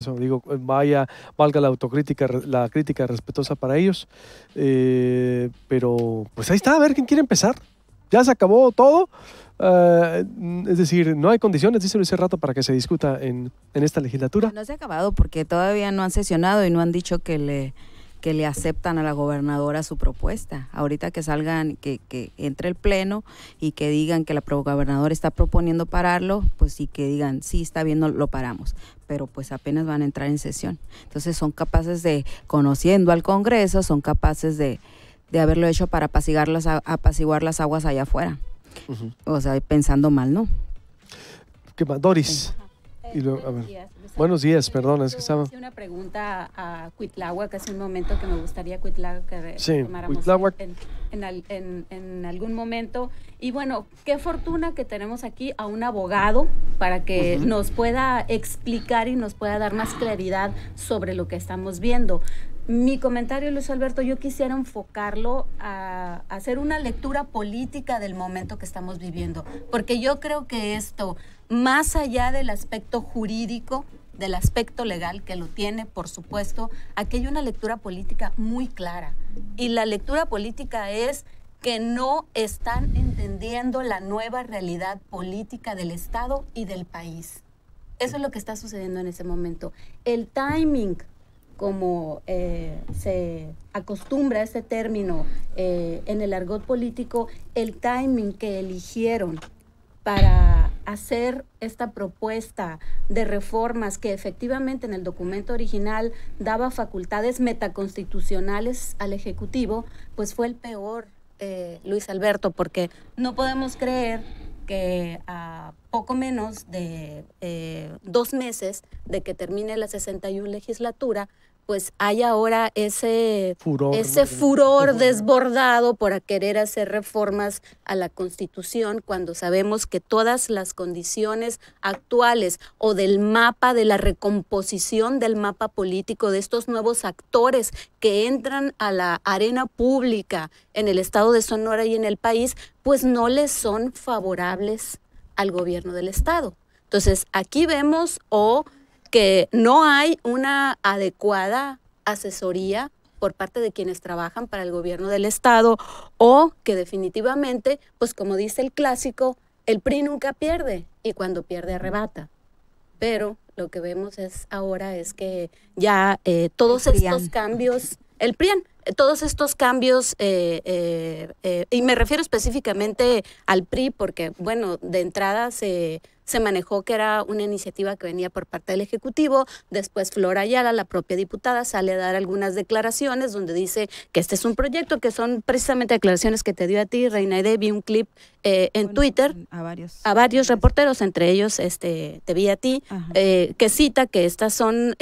Eso digo, valga la autocrítica, la crítica respetuosa para ellos. Pero pues ahí está, a ver quién quiere empezar. Ya se acabó todo. Es decir, no hay condiciones, dice Luis hace rato, para que se discuta en esta legislatura. No se ha acabado porque todavía no han sesionado y no han dicho que le aceptan a la gobernadora su propuesta. Ahorita que salgan, que entre el pleno y que digan que la gobernadora está proponiendo pararlo, pues sí, que digan, sí, está bien, lo paramos. Pero pues apenas van a entrar en sesión. Entonces son capaces de, conociendo al Congreso, son capaces de haberlo hecho para apaciguar las aguas allá afuera. O sea, pensando mal, ¿no? ¿Qué más? Doris. Y luego, a ver. Buenos días, perdón, es que estaba... Una pregunta a Cuitláhuac, hace un momento que me gustaría, Cuitláhuac, que tomáramos en algún momento. Y bueno, qué fortuna que tenemos aquí a un abogado para que nos pueda explicar y nos pueda dar más claridad sobre lo que estamos viendo. Mi comentario, Luis Alberto, yo quisiera enfocarlo a hacer una lectura política del momento que estamos viviendo, porque yo creo que esto, más allá del aspecto jurídico, del aspecto legal, que lo tiene, por supuesto, aquí hay una lectura política muy clara. Y la lectura política es que no están entendiendo la nueva realidad política del Estado y del país. Eso es lo que está sucediendo en ese momento. El timing, como se acostumbra ese término en el argot político, el timing que eligieron para hacer esta propuesta de reformas que efectivamente en el documento original daba facultades metaconstitucionales al Ejecutivo, pues fue el peor, Luis Alberto, porque no podemos creer que a poco menos de 2 meses de que termine la 61 legislatura, pues hay ahora ese furor desbordado por querer hacer reformas a la Constitución, cuando sabemos que todas las condiciones actuales o del mapa, de la recomposición del mapa político, de estos nuevos actores que entran a la arena pública en el estado de Sonora y en el país, pues no les son favorables al gobierno del estado. Entonces, aquí vemos que no hay una adecuada asesoría por parte de quienes trabajan para el gobierno del estado, o que definitivamente, pues como dice el clásico, el PRI nunca pierde y cuando pierde arrebata. Pero lo que vemos ahora es que ya todos estos cambios, el PRIAN, todos estos cambios, y me refiero específicamente al PRI porque, bueno, de entrada se manejó que era una iniciativa que venía por parte del Ejecutivo. Después Flora Ayala, la propia diputada, sale a dar algunas declaraciones donde dice que este es un proyecto, que son precisamente declaraciones que te dio a ti, Reina Ede. Vi un clip en Twitter a varios reporteros, entre ellos te vi a ti, que cita que estas son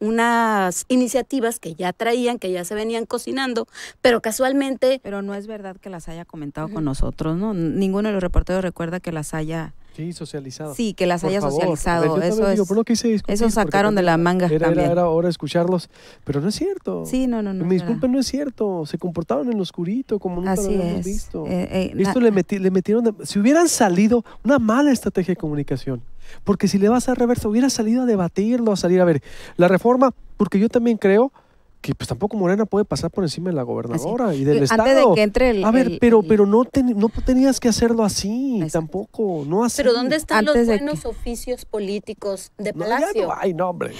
unas iniciativas que ya traían, que ya se venían cocinando, pero casualmente... Pero no es verdad que las haya comentado con nosotros, ¿no? Ninguno de los reporteros recuerda que las haya... Sí, socializado. Sí, que las haya socializado. Eso sacaron de la manga. Era hora de escucharlos, pero no es cierto. Sí, no. Me disculpen, no es cierto. Se comportaron en lo oscurito, como nunca lo habíamos visto. Esto le metieron, si hubieran salido, una mala estrategia de comunicación. Porque si le vas a reversa, hubiera salido a debatirlo, a salir a ver la reforma, porque yo también creo que pues tampoco Morena puede pasar por encima de la gobernadora y del Estado. Antes de que entre pero no tenías que hacerlo así, tampoco, no así. Pero ¿dónde están los buenos oficios políticos de Palacio?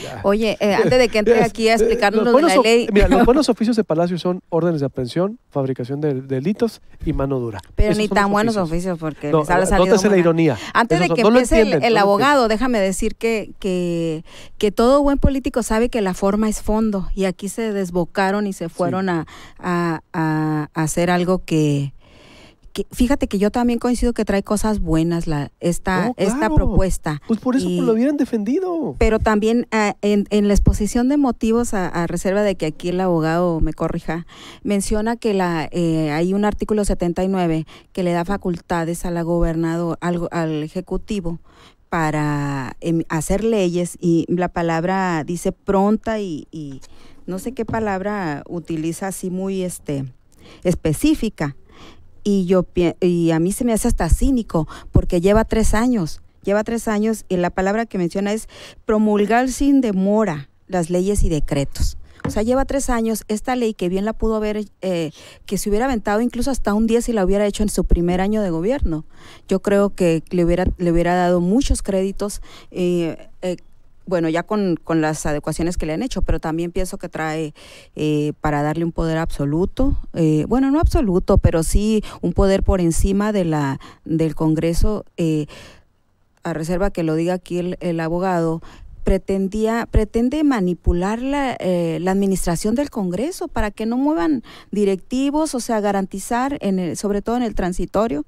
Ya. Oye, antes de que entre aquí a explicarnos lo de la ley. Mira, los buenos oficios de Palacio son órdenes de aprehensión, fabricación de delitos y mano dura. Pero ni tan buenos oficios, porque les ha salido. Nótese la ironía. Antes de que empiece el abogado, déjame decir que todo buen político sabe que la forma es fondo, y aquí se desbocaron y se fueron a hacer algo que fíjate que yo también coincido que trae cosas buenas esta propuesta. Pues por eso lo hubieran defendido. Pero también en la exposición de motivos, a reserva de que aquí el abogado me corrija, menciona que hay un artículo 79 que le da facultades a la gobernadora, al Ejecutivo, para hacer leyes, y la palabra dice pronta y no sé qué palabra utiliza así muy específica, y a mí se me hace hasta cínico porque lleva 3 años. lleva 3 años y la palabra que menciona es promulgar sin demora las leyes y decretos. O sea, lleva 3 años esta ley que bien la pudo haber, que se hubiera aventado incluso hasta un día si la hubiera hecho en su primer año de gobierno. Yo creo que le hubiera dado muchos créditos, bueno, ya con las adecuaciones que le han hecho, pero también pienso que trae para darle un poder absoluto, bueno, no absoluto, pero sí un poder por encima del Congreso, a reserva que lo diga aquí el abogado. Pretende manipular la administración del Congreso para que no muevan directivos, o sea, garantizar, sobre todo en el transitorio.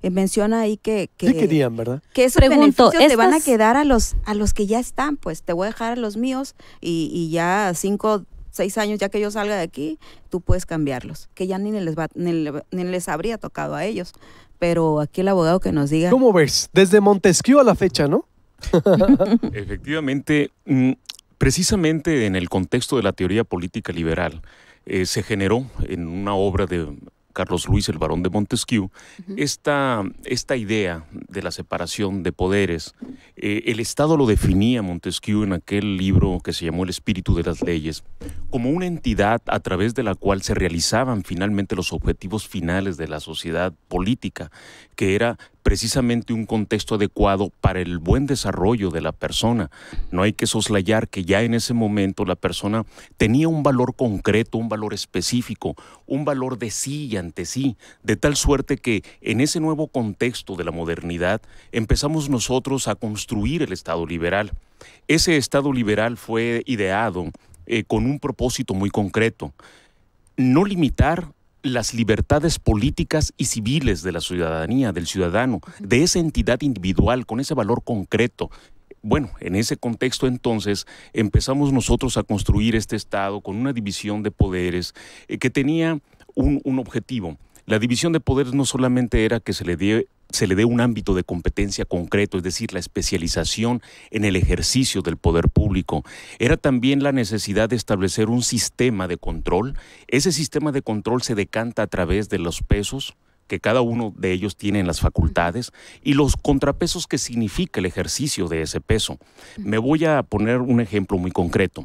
Menciona ahí que querían, ¿verdad? Que esos beneficios te van a quedar a los que ya están, pues te voy a dejar a los míos y ya 5, 6 años ya que yo salga de aquí, tú puedes cambiarlos, que ya ni les habría tocado a ellos. Pero aquí el abogado que nos diga. ¿Cómo ves? Desde Montesquieu a la fecha, ¿no? Efectivamente, precisamente en el contexto de la teoría política liberal, se generó en una obra de Carlos Luis, el Barón de Montesquieu, esta idea de la separación de poderes. El Estado lo definía Montesquieu en aquel libro que se llamó El espíritu de las leyes, como una entidad a través de la cual se realizaban finalmente los objetivos finales de la sociedad política, que era precisamente un contexto adecuado para el buen desarrollo de la persona. No hay que soslayar que ya en ese momento la persona tenía un valor concreto, un valor específico, un valor de sí y ante sí, de tal suerte que en ese nuevo contexto de la modernidad empezamos nosotros a construir el Estado liberal. Ese Estado liberal fue ideado con un propósito muy concreto: no limitar las libertades políticas y civiles de la ciudadanía, del ciudadano, de esa entidad individual con ese valor concreto. Bueno, en ese contexto entonces empezamos nosotros a construir este Estado con una división de poderes que tenía un objetivo. La división de poderes no solamente era que se le dé un ámbito de competencia concreto, es decir, la especialización en el ejercicio del poder público. Era también la necesidad de establecer un sistema de control. Ese sistema de control se decanta a través de los pesos que cada uno de ellos tiene en las facultades y los contrapesos que significa el ejercicio de ese peso. Me voy a poner un ejemplo muy concreto.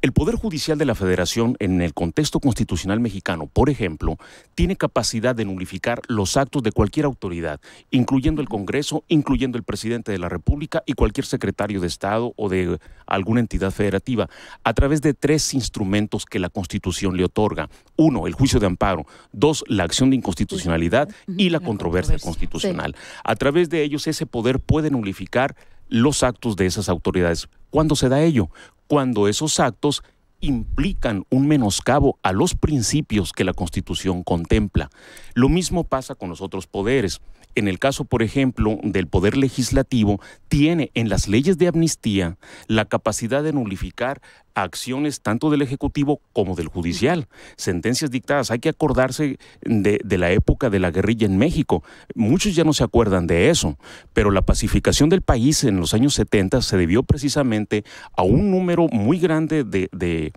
El Poder Judicial de la Federación, en el contexto constitucional mexicano, por ejemplo, tiene capacidad de nulificar los actos de cualquier autoridad, incluyendo el Congreso, incluyendo el presidente de la República y cualquier secretario de Estado o de alguna entidad federativa, a través de 3 instrumentos que la Constitución le otorga. 1, el juicio de amparo. 2, la acción de inconstitucionalidad y la controversia constitucional. Sí. A través de ellos, ese poder puede nulificar los actos de esas autoridades. ¿Cuándo se da ello? Cuando esos actos implican un menoscabo a los principios que la Constitución contempla. Lo mismo pasa con los otros poderes. En el caso, por ejemplo, del Poder Legislativo, tiene en las leyes de amnistía la capacidad de nulificar acciones tanto del Ejecutivo como del Judicial. Sentencias dictadas. Hay que acordarse de la época de la guerrilla en México. Muchos ya no se acuerdan de eso, pero la pacificación del país en los años 70 se debió precisamente a un número muy grande de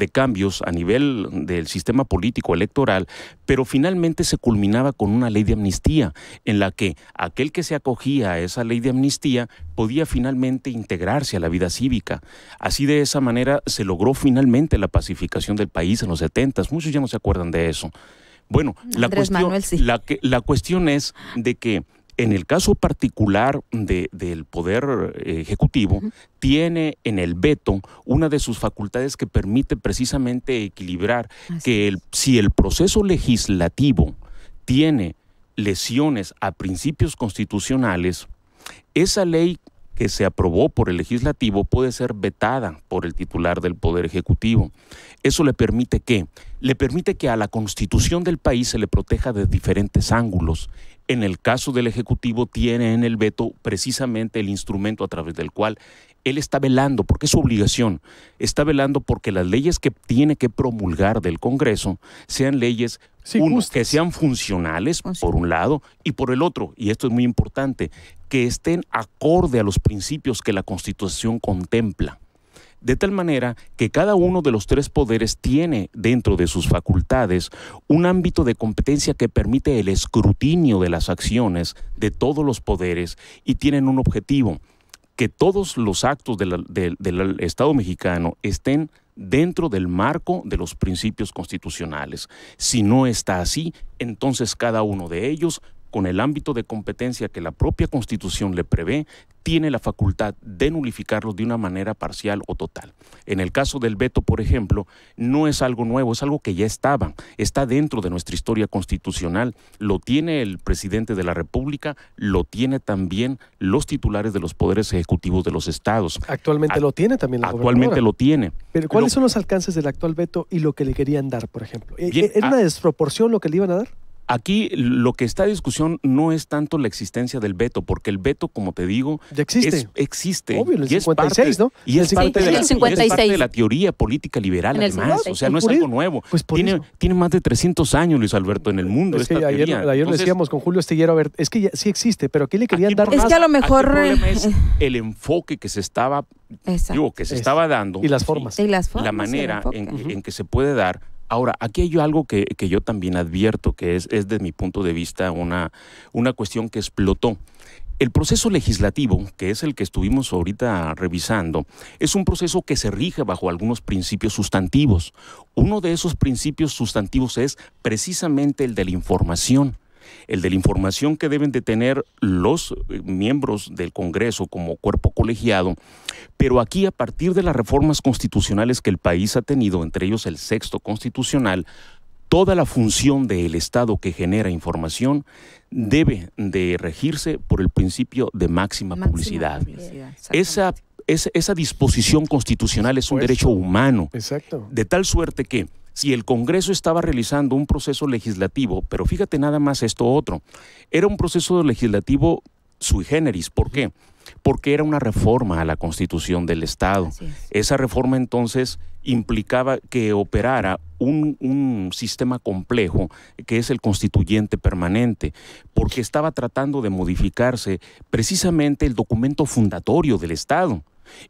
cambios a nivel del sistema político electoral, pero finalmente se culminaba con una ley de amnistía en la que aquel que se acogía a esa ley de amnistía podía finalmente integrarse a la vida cívica. Así, de esa manera se logró finalmente la pacificación del país en los 70. Muchos ya no se acuerdan de eso. Bueno, la cuestión es de que en el caso particular del Poder Ejecutivo, tiene en el veto una de sus facultades que permite precisamente equilibrar si el proceso legislativo tiene lesiones a principios constitucionales, esa ley que se aprobó por el legislativo puede ser vetada por el titular del Poder Ejecutivo. ¿Eso le permite qué? Le permite que a la Constitución del país se le proteja de diferentes ángulos. En el caso del Ejecutivo tiene en el veto precisamente el instrumento a través del cual él está velando, porque es su obligación, está velando porque las leyes que tiene que promulgar del Congreso sean leyes que sean funcionales, por un lado, y por el otro, y esto es muy importante, que estén acorde a los principios que la Constitución contempla. de tal manera que cada uno de los tres poderes tiene dentro de sus facultades un ámbito de competencia que permite el escrutinio de las acciones de todos los poderes y tienen un objetivo, que todos los actos del Estado mexicano estén dentro del marco de los principios constitucionales. Si no está así, entonces cada uno de ellos, con el ámbito de competencia que la propia Constitución le prevé, tiene la facultad de nulificarlos de una manera parcial o total. En el caso del veto, por ejemplo, no es algo nuevo, es algo que ya está dentro de nuestra historia constitucional, lo tiene el presidente de la República, lo tiene también los titulares de los poderes ejecutivos de los estados. Actualmente lo tiene también la gobernadora. Actualmente lo tiene. Pero ¿cuáles son los alcances del actual veto y lo que le querían dar, por ejemplo? ¿Era una desproporción lo que le iban a dar? Aquí lo que está en discusión no es tanto la existencia del veto, porque el veto, como te digo, ya existe. Existe. Obvio, en el 56, ¿no? Y es parte de la teoría política liberal, además. O sea, no es algo nuevo. Pues tiene más de 300 años, Luis Alberto, en el mundo. Es que ayer decíamos con Julio Astillero, a ver, es que sí existe, pero ¿qué le querían dar más? Es que a lo mejor... El problema es el enfoque que se estaba, estaba dando. Y las formas. La manera en que se puede dar. Ahora, aquí hay algo que yo también advierto, que es desde mi punto de vista una cuestión que explotó. El proceso legislativo, que es el que estuvimos ahorita revisando, es un proceso que se rige bajo algunos principios sustantivos. Uno de esos principios sustantivos es precisamente el de la información. El de la información que deben de tener los miembros del Congreso como cuerpo colegiado, pero aquí a partir de las reformas constitucionales que el país ha tenido, entre ellos el 6º constitucional, toda la función del Estado que genera información debe de regirse por el principio de máxima publicidad. Esa disposición constitucional es un derecho humano. Exacto. De tal suerte que si el Congreso estaba realizando un proceso legislativo, pero fíjate nada más esto otro, era un proceso legislativo sui generis. ¿Por qué? Porque era una reforma a la Constitución del Estado. Esa reforma entonces implicaba que operara un sistema complejo que es el constituyente permanente, porque estaba tratando de modificarse precisamente el documento fundatorio del Estado.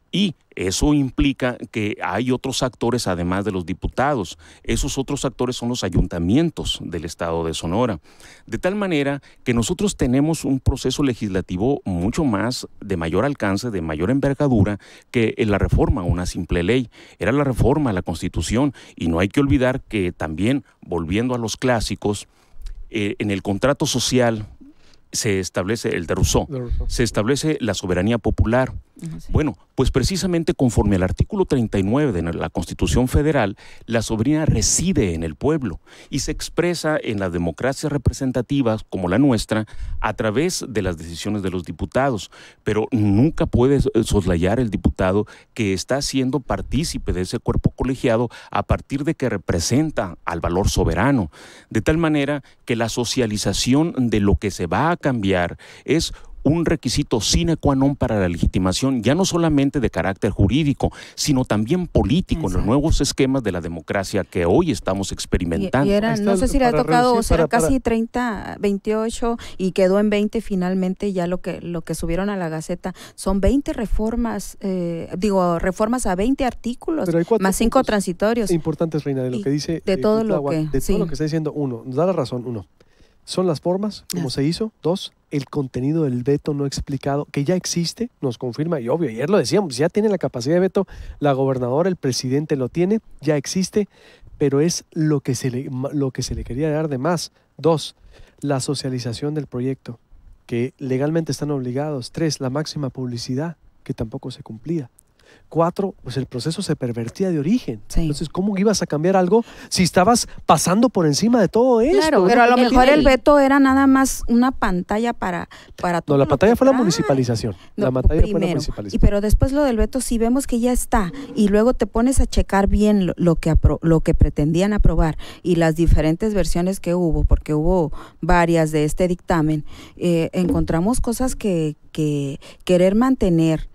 Y eso implica que hay otros actores además de los diputados. Esos otros actores son los ayuntamientos del estado de Sonora. De tal manera que nosotros tenemos un proceso legislativo mucho más de mayor alcance, de mayor envergadura que en la reforma a una simple ley. Era la reforma a la Constitución, y no hay que olvidar que también, volviendo a los clásicos, en el contrato social se establece, el de Rousseau, se establece la soberanía popular. Bueno, pues precisamente conforme al artículo 39 de la Constitución Federal, la soberanía reside en el pueblo y se expresa en las democracias representativas como la nuestra a través de las decisiones de los diputados, pero nunca puede soslayar el diputado que está siendo partícipe de ese cuerpo colegiado a partir de que representa al valor soberano, de tal manera que la socialización de lo que se va a cambiar es un requisito sine qua non para la legitimación, ya no solamente de carácter jurídico, sino también político. Exacto. En los nuevos esquemas de la democracia que hoy estamos experimentando. No sé si le ha tocado, casi 30, 28 y quedó en 20 finalmente, ya lo que subieron a la Gaceta, son 20 reformas, reformas a 20 artículos, más 5 transitorios. Importantes, Reina, de lo que dice. De todo lo que está diciendo, uno, nos da la razón, uno. Son las formas, como se hizo. 2, el contenido del veto no explicado, que ya existe, nos confirma, y obvio, ayer lo decíamos, ya tiene la capacidad de veto, la gobernadora, el presidente lo tiene, ya existe, pero es lo que se le quería dar de más. 2, la socialización del proyecto, que legalmente están obligados. 3, la máxima publicidad, que tampoco se cumplía. 4, pues el proceso se pervertía de origen. Sí. Entonces, ¿cómo ibas a cambiar algo si estabas pasando por encima de todo esto? Claro, pero a lo mejor el veto era nada más una pantalla para todo. No, la pantalla fue la municipalización. La pantalla fue la municipalización. Pero después lo del veto, si vemos que ya está y luego te pones a checar bien lo que pretendían aprobar y las diferentes versiones que hubo, porque hubo varias de este dictamen, encontramos cosas que querer mantener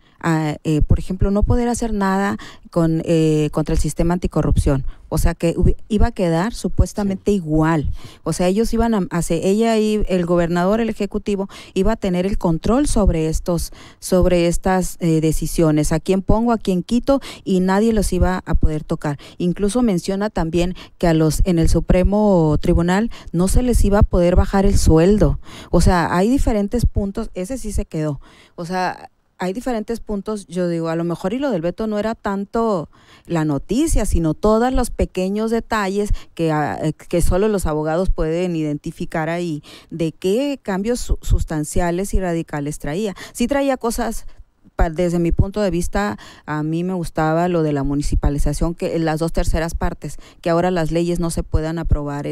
por ejemplo, no poder hacer nada contra el sistema anticorrupción. O sea, que iba a quedar supuestamente igual. O sea, ellos iban a hacer, ella y el gobernador, el ejecutivo, iba a tener el control sobre estas decisiones. A quién pongo, a quién quito, y nadie los iba a poder tocar. Incluso menciona también que en el Supremo Tribunal no se les iba a poder bajar el sueldo. O sea, hay diferentes puntos, ese sí se quedó. O sea, hay diferentes puntos, yo digo, a lo mejor y lo del veto no era tanto la noticia, sino todos los pequeños detalles que solo los abogados pueden identificar ahí, de qué cambios sustanciales y radicales traía. Sí traía cosas. Desde mi punto de vista, a mí me gustaba lo de la municipalización, que las 2/3 partes, que ahora las leyes no se puedan aprobar,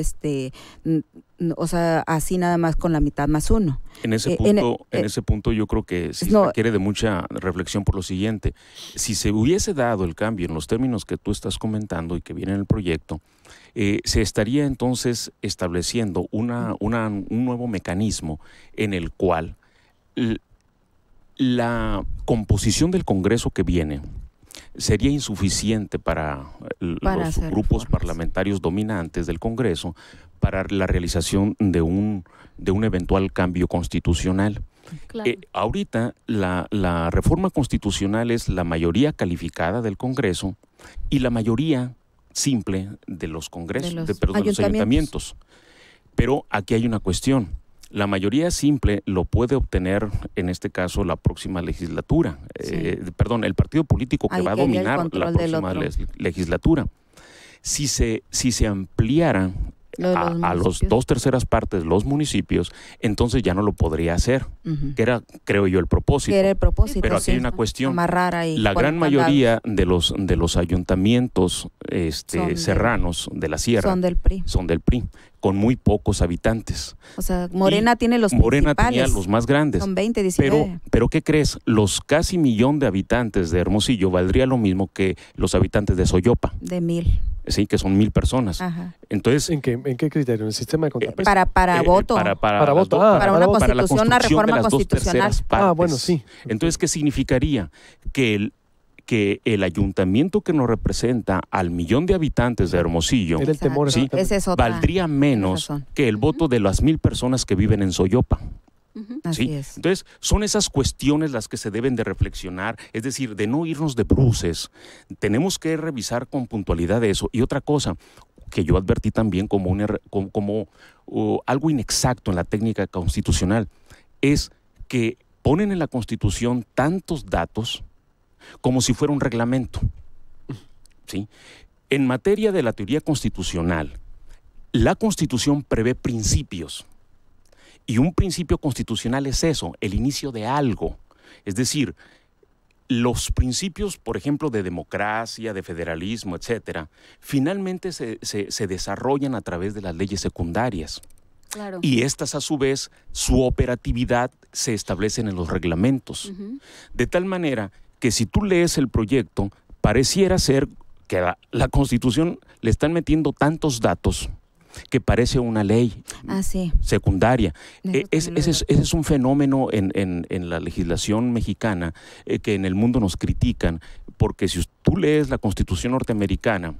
o sea, así nada más con la mitad más uno. En ese punto yo creo que sí requiere de mucha reflexión por lo siguiente. Si se hubiese dado el cambio en los términos que tú estás comentando y que viene en el proyecto, se estaría entonces estableciendo un nuevo mecanismo en el cual la composición del Congreso que viene sería insuficiente para los grupos parlamentarios dominantes del Congreso para la realización de un eventual cambio constitucional. Claro. Ahorita la reforma constitucional es la mayoría calificada del Congreso y la mayoría simple de los congresos, de los ayuntamientos. Pero aquí hay una cuestión. La mayoría simple lo puede obtener, en este caso, la próxima legislatura. Sí. El partido político que va a dominar la próxima legislatura. Si se ampliara a los 2/3 partes los municipios, entonces ya no lo podría hacer, que era, creo yo, el propósito. Que era el propósito. Pero aquí hay una cuestión. La gran mayoría de los ayuntamientos serranos de la sierra son del PRI, con muy pocos habitantes. O sea, Morena tiene los principales. Morena tenía los más grandes. Son 20, 19. Pero ¿qué crees? Los casi 1,000,000 de habitantes de Hermosillo valdría lo mismo que los habitantes de Soyopa. De 1,000. Sí, que son 1,000 personas. Ajá. Entonces, ¿En qué criterio? ¿En el sistema de contrapeso? Para voto. Para voto. Para una constitución, una reforma constitucional. Bueno, sí. Entonces, ¿qué significaría? Que el ayuntamiento que nos representa al 1,000,000 de habitantes de Hermosillo, el temor, ¿sí? Valdría menos que el voto de las 1,000 personas que viven en Soyopa. Así es. Entonces, son esas cuestiones las que se deben de reflexionar, es decir, de no irnos de bruces. Tenemos que revisar con puntualidad eso. Y otra cosa que yo advertí también como algo inexacto en la técnica constitucional, es que ponen en la Constitución tantos datos como si fuera un reglamento. ¿Sí? En materia de la teoría constitucional, la Constitución prevé principios. Y un principio constitucional es eso, el inicio de algo. Es decir, los principios, por ejemplo, de democracia, de federalismo, etcétera, finalmente se desarrollan a través de las leyes secundarias. Claro. Y estas, a su vez, su operatividad se establecen en los reglamentos. De tal manera que si tú lees el proyecto, pareciera ser que a la Constitución le están metiendo tantos datos que parece una ley secundaria. Ese es un fenómeno en la legislación mexicana que en el mundo nos critican, porque si tú lees la Constitución norteamericana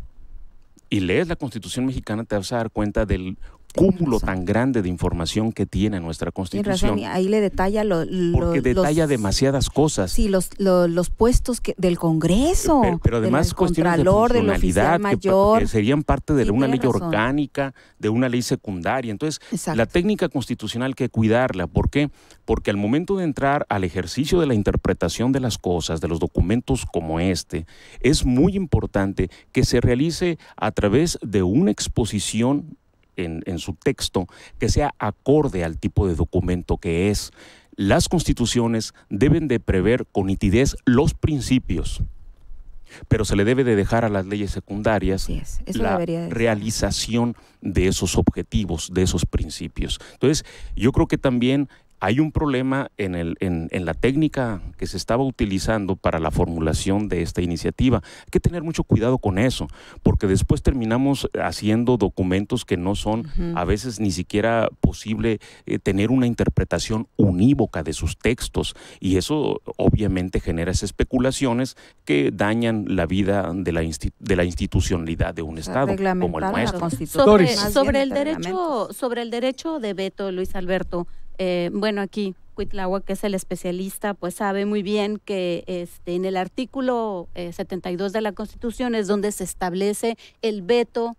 y lees la Constitución mexicana, te vas a dar cuenta del cúmulo tan grande de información que tiene nuestra Constitución. Tiene razón, ahí le detalla porque detalla demasiadas cosas. Sí, los puestos del Congreso, pero además del cuestiones Contralor, de del oficial mayor, que serían parte de una ley razón. orgánica, de una ley secundaria. Entonces, exacto, la técnica constitucional hay que cuidarla. ¿Por qué? Porque al momento de entrar al ejercicio de la interpretación de las cosas, de los documentos como este, es muy importante que se realice a través de una exposición en su texto que sea acorde al tipo de documento que es. Las constituciones deben de prever con nitidez los principios, pero se le debe de dejar a las leyes secundarias la realización de esos objetivos, de esos principios. Entonces, yo creo que también hay un problema en la técnica que se estaba utilizando para la formulación de esta iniciativa. Hay que tener mucho cuidado con eso, porque después terminamos haciendo documentos que no son a veces ni siquiera posible tener una interpretación unívoca de sus textos, y eso obviamente genera esas especulaciones que dañan la vida de la institucionalidad de un Estado como el nuestro. Sobre el derecho de veto, Luis Alberto, bueno, aquí Cuitláhuac, que es el especialista, pues sabe muy bien que en el artículo 72 de la Constitución es donde se establece el veto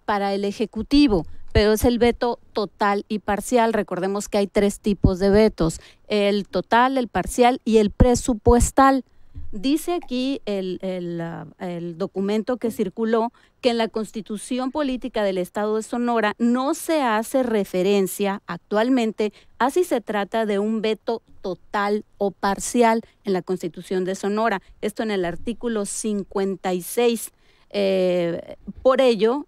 para el Ejecutivo, pero es el veto total y parcial. Recordemos que hay 3 tipos de vetos: el total, el parcial y el presupuestal. Dice aquí el documento que circuló que en la Constitución Política del Estado de Sonora no se hace referencia actualmente a si se trata de un veto total o parcial en la Constitución de Sonora. Esto en el artículo 56. Por ello,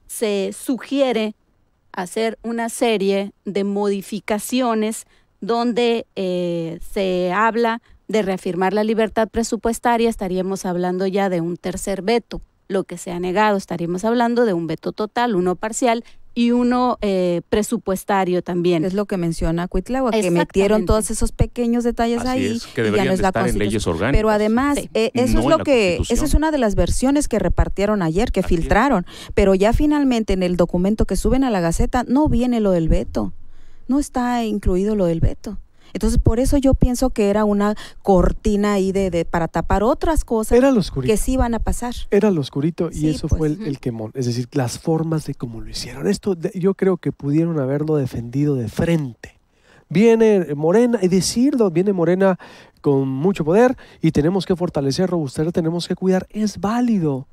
se sugiere hacer una serie de modificaciones donde se habla de reafirmar la libertad presupuestaria. Estaríamos hablando ya de un tercer veto. Lo que se ha negado, estaríamos hablando de un veto total, uno parcial y uno presupuestario también. Es lo que menciona Cuitláhuac, que metieron todos esos pequeños detalles así ahí, es, que deberían de estar en leyes orgánicas. Pero además, eso es lo que, esa es una de las versiones que repartieron ayer, que filtraron, pero ya finalmente en el documento que suben a la Gaceta no viene lo del veto, no está incluido lo del veto. Entonces, por eso yo pienso que era una cortina ahí para tapar otras cosas que sí van a pasar. Era lo oscurito, y eso fue el quemón. Es decir, las formas de cómo lo hicieron. Esto yo creo que pudieron haberlo defendido de frente. Viene Morena, y decirlo, viene Morena con mucho poder y tenemos que fortalecer, robustecer, tenemos que cuidar. Es válido.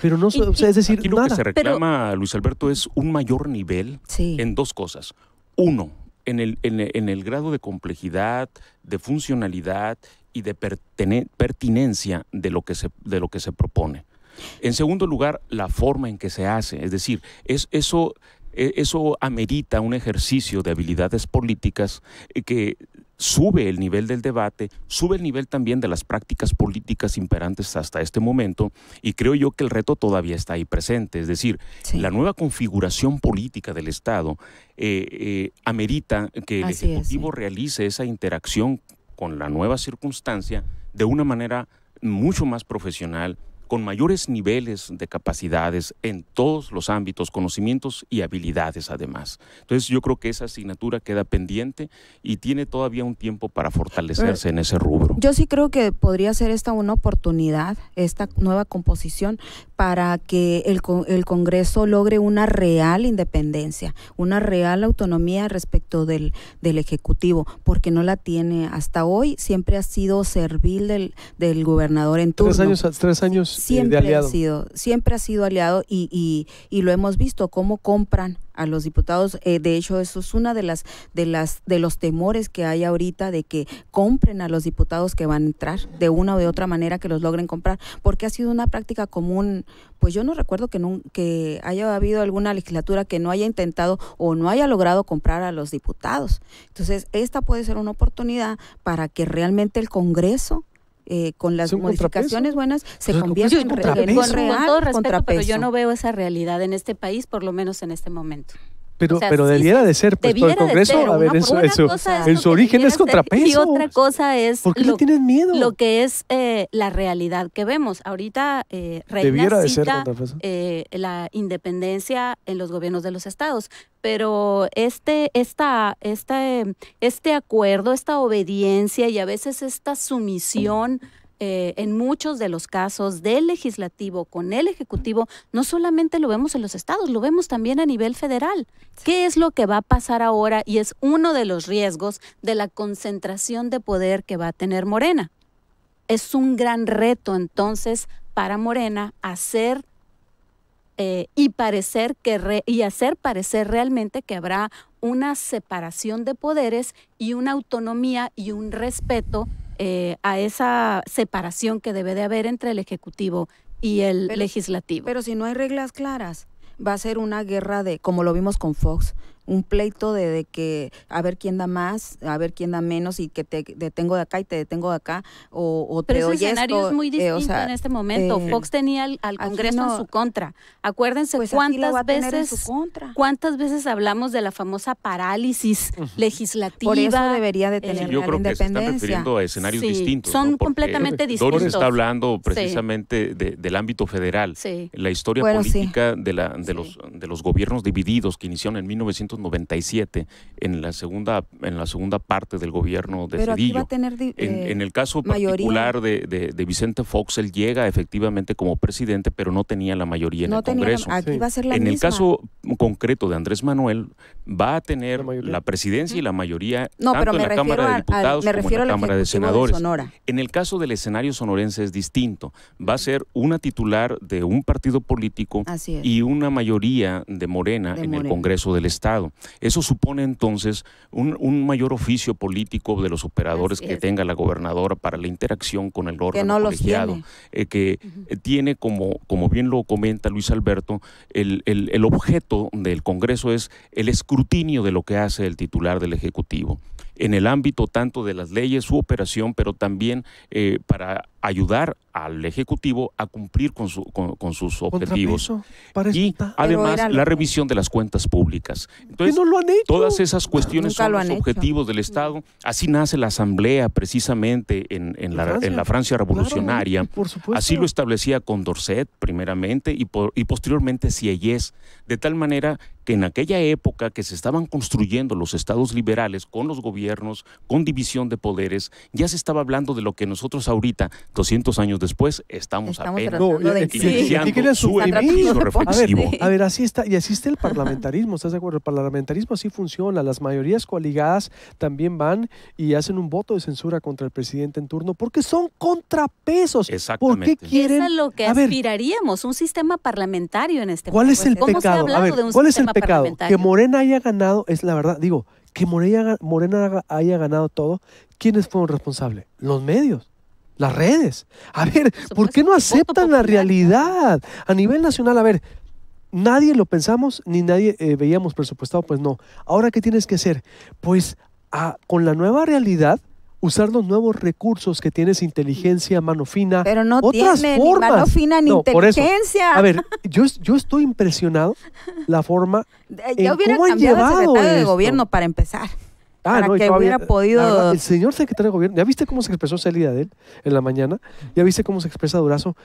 Pero no, o sea, es decir, aquí lo que se reclama, Luis Alberto, es un mayor nivel en 2 cosas. Uno, en el grado de complejidad, de funcionalidad y de pertinencia de lo que se propone. En segundo lugar, la forma en que se hace. Es decir, eso amerita un ejercicio de habilidades políticas que sube el nivel del debate, sube el nivel también de las prácticas políticas imperantes hasta este momento, y creo yo que el reto todavía está ahí presente. Es decir, la nueva configuración política del Estado amerita que el Ejecutivo realice esa interacción con la nueva circunstancia de una manera mucho más profesional, con mayores niveles de capacidades en todos los ámbitos, conocimientos y habilidades además. Entonces yo creo que esa asignatura queda pendiente y tiene todavía un tiempo para fortalecerse en ese rubro. Yo sí creo que podría ser esta una oportunidad, esta nueva composición, para que el Congreso logre una real independencia, una real autonomía respecto del Ejecutivo, porque no la tiene hasta hoy. Siempre ha sido servil del gobernador en turno. 3 años siempre de aliado. Siempre ha sido aliado, y lo hemos visto cómo compran a los diputados. De hecho, eso es una de los temores que hay ahorita, de que compren a los diputados que van a entrar de una o de otra manera, que los logren comprar, porque ha sido una práctica común. Pues yo no recuerdo que haya habido alguna legislatura que no haya intentado o no haya logrado comprar a los diputados. Entonces, esta puede ser una oportunidad para que realmente el Congreso, con las modificaciones buenas, se convierta en real contrapeso. Pero yo no veo esa realidad en este país, por lo menos en este momento. Pero debiera de ser, pues, todo el Congreso, a ver, en su origen es contrapeso. Y otra cosa es ¿por qué le tienen miedo? Lo que es la realidad que vemos. Ahorita Reina cita la independencia en los gobiernos de los estados, pero este acuerdo, esta obediencia y a veces esta sumisión en muchos de los casos del legislativo con el ejecutivo, no solamente lo vemos en los estados, lo vemos también a nivel federal. ¿Qué es lo que va a pasar ahora? Y es uno de los riesgos de la concentración de poder que va a tener Morena. Es un gran reto entonces para Morena hacer hacer parecer realmente que habrá una separación de poderes y una autonomía y un respeto a esa separación que debe de haber entre el Ejecutivo y el Legislativo. Pero si no hay reglas claras, va a ser una guerra como lo vimos con Fox, un pleito de que a ver quién da más, a ver quién da menos y que te detengo de acá y te detengo de acá pero ese escenario es muy distinto en este momento. Fox tenía al Congreso en su contra. Acuérdense pues cuántas veces hablamos de la famosa parálisis legislativa. Por eso debería de tener yo creo que se están refiriendo a escenarios distintos. Son completamente distintos. Doris está hablando precisamente del ámbito federal. La historia política de los gobiernos divididos que iniciaron en 1997 en la segunda parte del gobierno de Cedillo. En el caso particular de Vicente Fox, él llega efectivamente como presidente, pero no tenía la mayoría en el Congreso. En el caso concreto de Andrés Manuel, va a tener la presidencia y la mayoría tanto en la Cámara de Diputados como en la Cámara de Senadores. En el caso del escenario sonorense es distinto. Va a ser una titular de un partido político y una mayoría de Morena en el Congreso del Estado. Eso supone entonces un mayor oficio político de los operadores que tenga la gobernadora para la interacción con el órgano colegiado, que tiene, como bien lo comenta Luis Alberto, el objeto del Congreso es el escrutinio de lo que hace el titular del Ejecutivo, en el ámbito tanto de las leyes, su operación, pero también para ayudar al Ejecutivo a cumplir con sus objetivos. Y además la revisión de las cuentas públicas. Entonces, no lo han hecho. Todas esas cuestiones son los objetivos del Estado. Así nace la Asamblea precisamente en la Francia revolucionaria. Claro, así lo establecía Condorcet primeramente y posteriormente Sieyès, de tal manera que en aquella época que se estaban construyendo los estados liberales con los gobiernos, con división de poderes, ya se estaba hablando de lo que nosotros ahorita, 200 años después, estamos apenas iniciando su ejercicio reflexivo. A ver, así está, y así está el parlamentarismo, ¿estás de acuerdo? El parlamentarismo así funciona, las mayorías coaligadas también van y hacen un voto de censura contra el presidente en turno, porque son contrapesos. Exactamente. ¿Por qué quieren? Eso es lo que aspiraríamos, un sistema parlamentario en este ¿Cuál es el pecado? A ver, ¿cuál es el pecado? Que Morena haya ganado, es la verdad, digo, que Morena haya ganado todo. ¿Quiénes fueron responsables? Los medios, las redes. A ver, ¿por qué no aceptan la realidad? A nivel nacional, a ver, nadie lo pensamos, ni nadie veíamos presupuestado, pues no. Ahora, ¿qué tienes que hacer? Pues con la nueva realidad, usar los nuevos recursos que tienes, inteligencia, mano fina, pero no otras tiene formas. Ni mano fina ni inteligencia. A ver, yo estoy impresionado la forma ya hubiera cómo han cambiado llevado el secretario de esto. gobierno para empezar. Para no, que hubiera podido... Verdad, el señor secretario de gobierno, ¿ya viste cómo se expresó Celia de él en la mañana? ¿Ya viste cómo se expresa Durazo?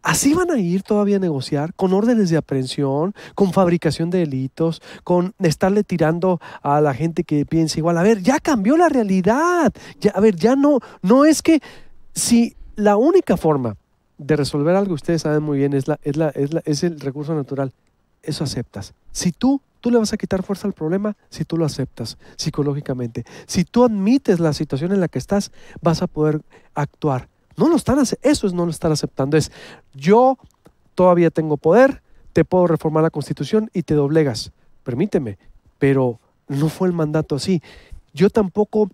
Así van a ir todavía a negociar, con órdenes de aprehensión, con fabricación de delitos, con estarle tirando a la gente que piensa igual. A ver, ya cambió la realidad. Ya, a ver, ya no es que si la única forma de resolver algo, ustedes saben muy bien, es el recurso natural. Eso aceptas. Si tú le vas a quitar fuerza al problema, si tú lo aceptas psicológicamente. Si tú admites la situación en la que estás, vas a poder actuar. Eso es no lo están aceptando. Es, yo todavía tengo poder, te puedo reformar la Constitución y te doblegas. Permíteme, pero no fue el mandato así. Yo tampoco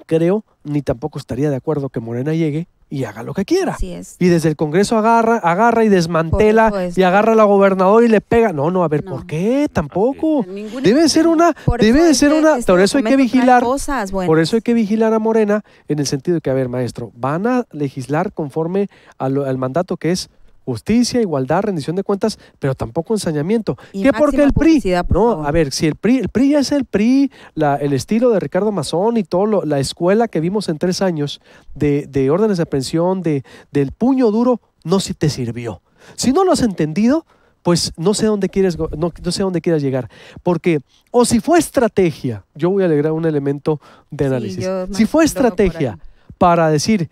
creo, ni tampoco estaría de acuerdo que Morena llegue y haga lo que quiera. Así es. Y desde el Congreso agarra y desmantela y agarra a la gobernadora y le pega. No, a ver, ¿por qué? Tampoco. Debe ser una, por eso hay que vigilar. Por eso hay que vigilar a Morena en el sentido de que, a ver, maestro, van a legislar conforme al mandato que es justicia, igualdad, rendición de cuentas, pero tampoco ensañamiento. ¿Qué? Porque el PRI. No, a ver, si el PRI ya es el PRI, el estilo de Ricardo Mazón y todo la escuela que vimos en 3 años de órdenes de aprehensión, del puño duro, no si te sirvió. Si no lo has entendido, pues no sé dónde quieres llegar. Porque, o si fue estrategia, yo voy a agregar un elemento de análisis. Si fue estrategia para decir,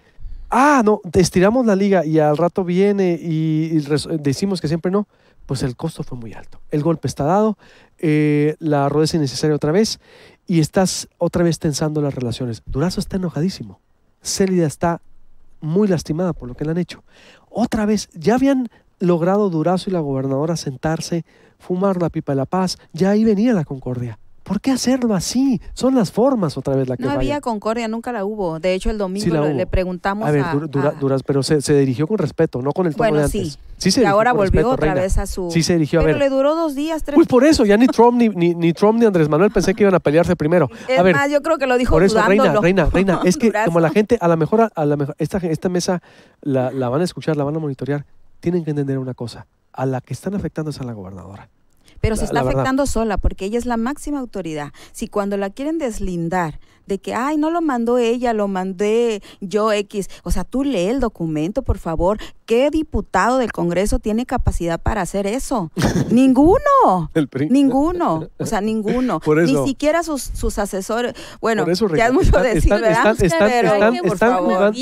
no, estiramos la liga y al rato viene y decimos que siempre no, pues el costo fue muy alto. El golpe está dado, la rudeza innecesaria otra vez y estás otra vez tensando las relaciones. Durazo está enojadísimo. Célida está muy lastimada por lo que le han hecho. Otra vez, ya habían logrado Durazo y la gobernadora sentarse, fumar la pipa de la paz, ya ahí venía la concordia. ¿Por qué hacerlo así? Son las formas otra vez la que no fallan. había concordia, nunca la hubo. De hecho, el domingo sí le preguntamos a ver, pero se dirigió con respeto, no con el tono de antes. Sí se y ahora volvió respeto, otra Reina. vez a su... Sí se dirigió, pero le duró 2 días, 3 días. Por eso, ya ni Trump ni Andrés Manuel pensé que iban a pelearse primero. Es más, yo creo que lo dijo por eso, dudándolo. Reina, es que como la gente, a lo mejor esta mesa la van a escuchar, la van a monitorear, tienen que entender una cosa, a la que están afectando es a la gobernadora. Pero se está afectando sola, porque ella es la máxima autoridad. Si cuando la quieren deslindar de que, ay, no lo mandó ella, lo mandé yo X. O sea, tú lee el documento, por favor. ¿Qué diputado del Congreso tiene capacidad para hacer eso? Ninguno. Ninguno. O sea, ninguno. Ni siquiera sus asesores. Bueno, eso, ya es mucho decir, ¿verdad? Por favor,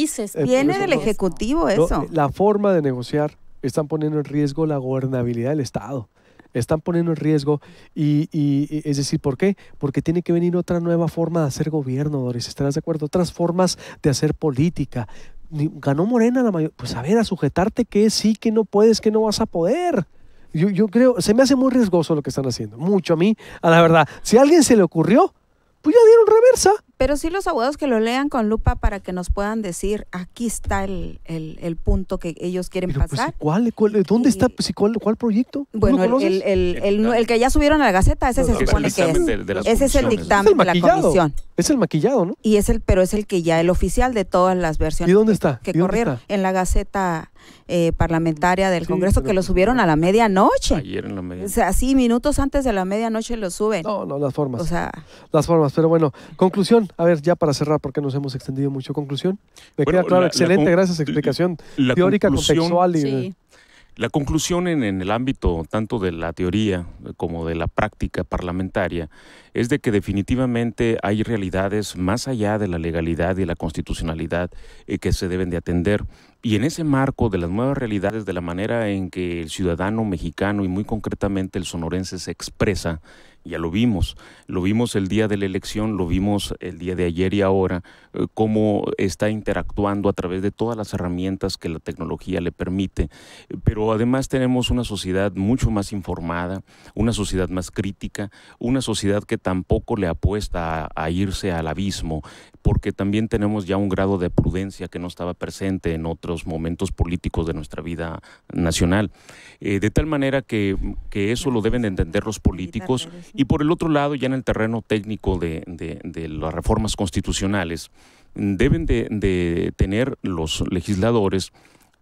viene del Ejecutivo eso. La forma de negociar están poniendo en riesgo la gobernabilidad del Estado. Están poniendo en riesgo y es decir, ¿por qué? Porque tiene que venir otra nueva forma de hacer gobierno, Doris, ¿estarás de acuerdo? Otras formas de hacer política. Ganó Morena la mayoría, pues a ver, a sujetarte que sí, que no puedes, que no vas a poder. Yo creo, se me hace muy riesgoso lo que están haciendo, mucho a mí, a la verdad. Si a alguien se le ocurrió, pues ya dieron reversa. Pero sí los abogados que lo lean con lupa para que nos puedan decir, aquí está el punto que ellos quieren pasar. Pues, ¿dónde está? ¿Cuál proyecto? Bueno, el que ya subieron a la Gaceta, ese se supone que es. Ese es el dictamen de la comisión. Es el maquillado, ¿no? Y pero es el que ya, el oficial de todas las versiones. ¿Y dónde está? Que corrieron en la Gaceta parlamentaria del Congreso, que lo subieron a la medianoche. Ayer en la medianoche. O sea, así minutos antes de la medianoche lo suben. No, las formas. O sea, las formas, pero bueno, conclusión. A ver, ya para cerrar, porque nos hemos extendido mucho. Conclusión. Me queda claro, excelente, gracias. Explicación teórica, contextual. Sí. La conclusión en el ámbito tanto de la teoría como de la práctica parlamentaria es de que definitivamente hay realidades más allá de la legalidad y la constitucionalidad que se deben de atender. Y en ese marco de las nuevas realidades, de la manera en que el ciudadano mexicano y muy concretamente el sonorense se expresa, ya lo vimos el día de la elección, lo vimos el día de ayer y ahora, cómo está interactuando a través de todas las herramientas que la tecnología le permite, pero además tenemos una sociedad mucho más informada, una sociedad más crítica, una sociedad que tampoco le apuesta a irse al abismo, porque también tenemos ya un grado de prudencia que no estaba presente en otros momentos políticos de nuestra vida nacional. De tal manera que eso lo deben de entender los políticos. Y por el otro lado, ya en el terreno técnico de las reformas constitucionales, deben de tener los legisladores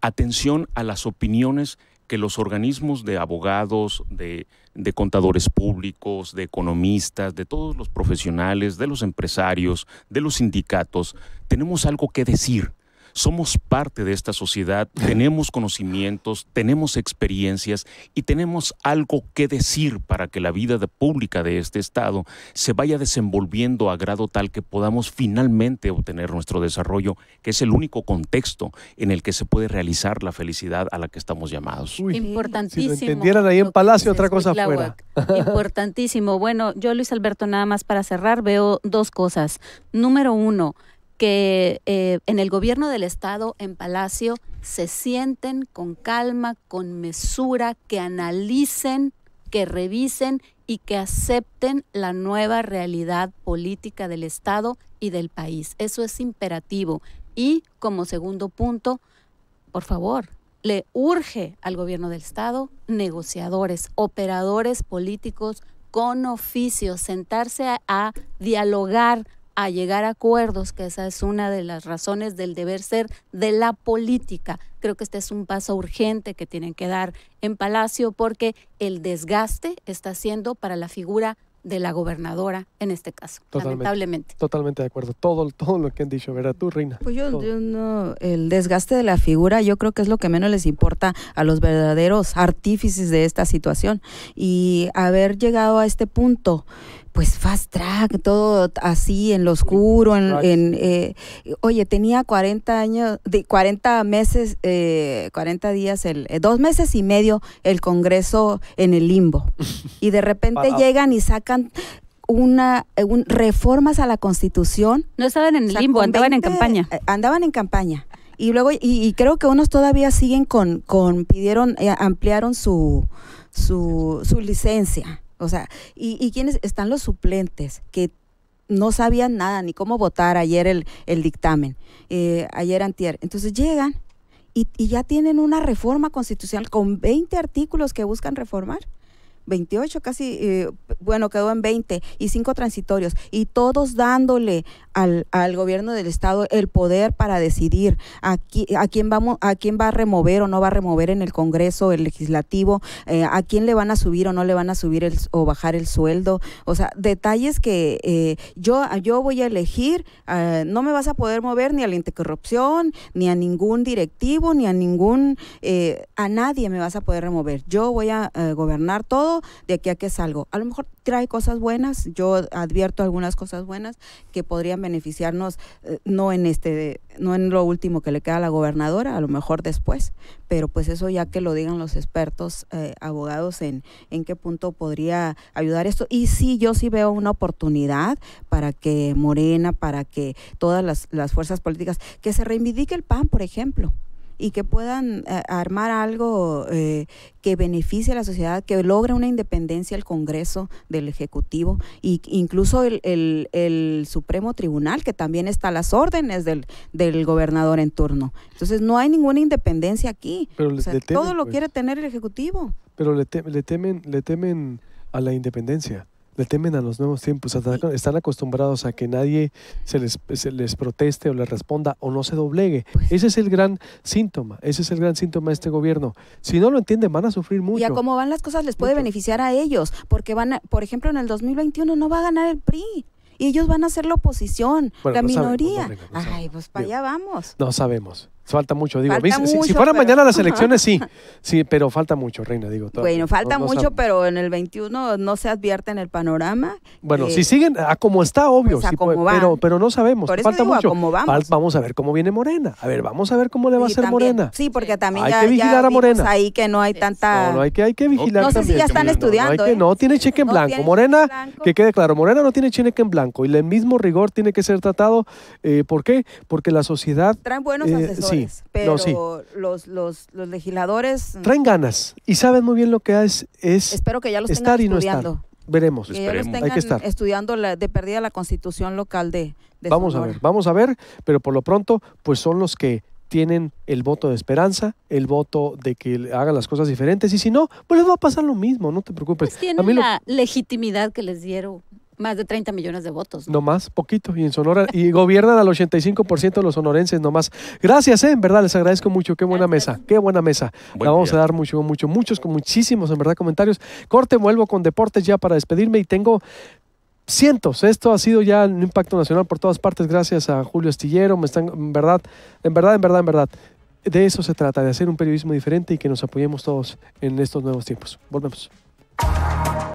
atención a las opiniones que los organismos de abogados, de contadores públicos, de economistas, de todos los profesionales, de los empresarios, de los sindicatos, tenemos algo que decir. Somos parte de esta sociedad, tenemos conocimientos, tenemos experiencias y tenemos algo que decir para que la vida pública de este Estado se vaya desenvolviendo a grado tal que podamos finalmente obtener nuestro desarrollo, que es el único contexto en el que se puede realizar la felicidad a la que estamos llamados. Importantísimo. Si lo entendieran ahí en Palacio, otra cosa fuera. Importantísimo. Bueno, yo, Luis Alberto, nada más para cerrar, veo 2 cosas. Número 1, que en el gobierno del Estado, en Palacio, se sienten con calma, con mesura, que analicen, que revisen y que acepten la nueva realidad política del Estado y del país. Eso es imperativo. Y como segundo punto, por favor, le urge al gobierno del Estado negociadores, operadores políticos con oficio, sentarse a dialogar, a llegar a acuerdos, que esa es una de las razones del deber ser de la política. Creo que este es un paso urgente que tienen que dar en Palacio, porque el desgaste está siendo para la figura de la gobernadora en este caso, lamentablemente. Totalmente de acuerdo. Todo lo que han dicho, ¿verdad? Tú, Reina. Pues yo no, el desgaste de la figura yo creo que es lo que menos les importa a los verdaderos artífices de esta situación. Y haber llegado a este punto, pues fast track, todo así en lo oscuro, oye, tenía 40 meses, 40 días, 2 meses y medio el Congreso en el limbo. Y de repente llegan y sacan reformas a la Constitución. No estaban en el limbo, andaban en campaña. Andaban en campaña. Y luego, y creo que unos todavía siguen ampliaron su licencia. O sea, ¿y quiénes están los suplentes que no sabían nada ni cómo votar ayer el dictamen, ayer antier? Entonces llegan y ya tienen una reforma constitucional con 20 artículos que buscan reformar. 28 casi, bueno, quedó en 20 y 5 transitorios, y todos dándole al gobierno del estado el poder para decidir a quién va a remover o no va a remover en el Congreso, el legislativo, a quién le van a subir o no le van a subir o bajar el sueldo. O sea, detalles que yo voy a elegir, no me vas a poder mover ni a la anticorrupción, ni a ningún directivo, ni a a nadie me vas a poder remover. Yo voy a gobernar todo de aquí a que salgo. A lo mejor trae cosas buenas, yo advierto algunas cosas buenas que podrían beneficiarnos, no en lo último que le queda a la gobernadora, a lo mejor después, pero pues eso ya que lo digan los expertos abogados en qué punto podría ayudar esto. Y sí, yo sí veo una oportunidad para que Morena, para que todas las fuerzas políticas, que se reivindique el PAN, por ejemplo, y que puedan armar algo que beneficie a la sociedad, que logre una independencia el Congreso del Ejecutivo, e incluso el Supremo Tribunal, que también está a las órdenes del gobernador en turno. Entonces no hay ninguna independencia aquí. Pero o sea, temen, todo lo quiere tener el Ejecutivo. Pero le temen a la independencia. Le temen a los nuevos tiempos, están acostumbrados a que nadie se les proteste o les responda o no se doblegue. Pues, ese es el gran síntoma, de este gobierno. Si no lo entienden, van a sufrir mucho. Y a cómo van las cosas les puede beneficiar a ellos, porque por ejemplo, en el 2021 no va a ganar el PRI. Y ellos van a ser la oposición, la minoría. Ay, pues para allá vamos. No sabemos. Falta mucho, digo. Si fuera mañana las elecciones, sí, pero falta mucho, Reina, digo. Bueno, falta mucho, pero en el 21 no se advierte en el panorama. Bueno, si siguen a como está, obvio, pues sí, pero no sabemos, por eso falta digo, mucho. Como vamos. Vamos a ver cómo viene Morena. A ver, vamos a ver cómo le va a hacer Morena. Sí, porque también hay que vigilar a Morena. Ahí que no hay tanta... No, hay que vigilar. No sé si ya están estudiando. No tiene cheque en blanco. Morena, que quede claro, Morena no tiene cheque en blanco y el mismo rigor tiene que ser tratado. ¿Por qué? Porque la sociedad... Traen buenos asesores, pero... Los legisladores traen ganas y saben muy bien lo que es espero que ya los estar tengan y estudiando. No estar. Veremos. Que ya los tengan hay que estar estudiando de perdida la Constitución local de vamos a ver, pero por lo pronto pues son los que tienen el voto de esperanza, el voto de que hagan las cosas diferentes, y si no, pues les va a pasar lo mismo, no te preocupes. Pues tienen la legitimidad que les dieron más de 30 millones de votos. No más, poquito, y en Sonora, y gobiernan al 85% de los sonorenses nomás. Gracias, en verdad, les agradezco mucho, qué buena mesa. La vamos a dar muchísimos, en verdad, comentarios. Corte, vuelvo con deportes ya para despedirme, y tengo cientos. Esto ha sido ya un impacto nacional por todas partes, gracias a Julio Astillero, en verdad. De eso se trata, de hacer un periodismo diferente y que nos apoyemos todos en estos nuevos tiempos. Volvemos.